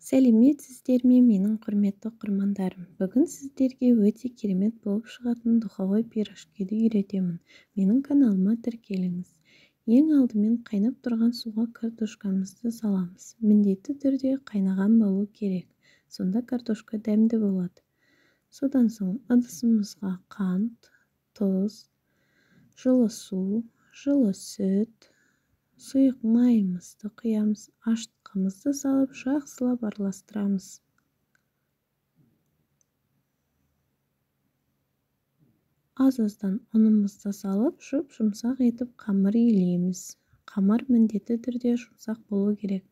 Сәлеметсіздер ме, менің құрметті оқырмандарым. Бүгін сіздерге өте керемет болып шығатын духовой пирожкиді үйретемін. Менің каналыма тіркеліңіз. Ең алдымен қайнап тұрған суға картошкамызды саламыз. Міндетті түрде қайнаған болу керек. Сонда картошка дәмді болады. Содан соң ыдысымызға қант, тұз, жылы су, жылы сүт, сұйық майымызды құямыз, ашытқымызды салып жақсылап араластырамыз. Аз-аздан ұнымызды салып, жұп-жұмсақ етіп қамыр илейміз. Қамыр міндетті түрде жұмсақ болу керек.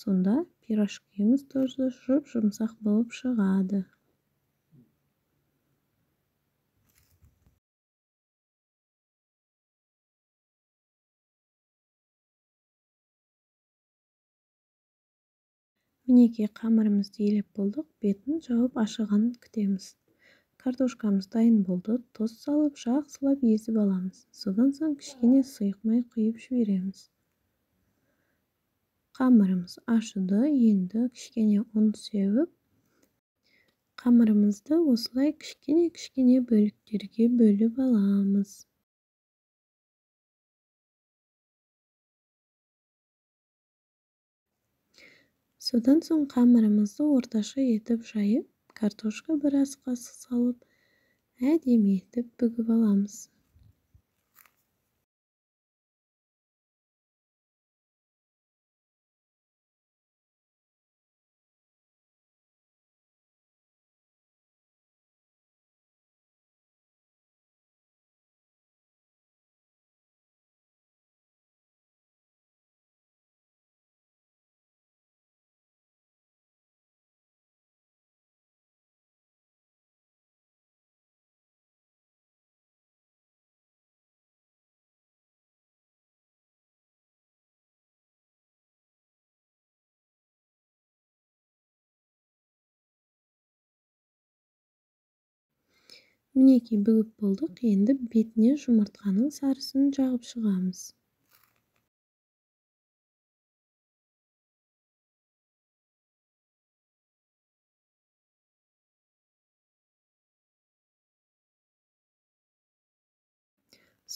Сонда пирожкиміз тоже жұп-жұмсақ болып шығады. Мінекей қамырымызды илеп болдық, бетін жауып ашығанын күтеміз. Картошкамыз дайын болды, тұз салып жақсылап езіп аламыз. Содан соң кішкене сұйық май құйып жібереміз. Қамырымыз ашыды, енді кішкене ұн сеуіп, қамырымызды осылай кішкене бөліктерге бөліп аламыз. Содан соң қамырымызды орташа етіп жайып, картошка бір ас қасық салып, әдемі етіп бүгіп аламыз. Мінекей бүгіп болдық, енді бетіне жұмыртқаның сарысын жағып шығамыз.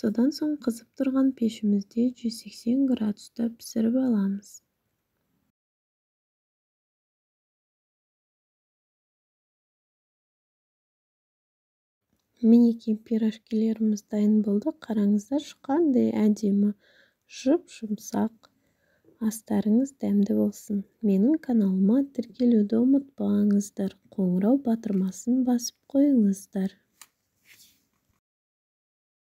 Содан соң қызып тұрған пешімізде 180 градуста пісіріп аламыз. Мінекей пирожкилеріміз дайын болды. Қараңыздаршы, қандай әдемі, жұп-жұмсақ. Астарыңыз дәмді болсын. Менің каналыма тіркелуді ұмытпаңыздар. Қоңырау батырмасын басып қойыңыздар.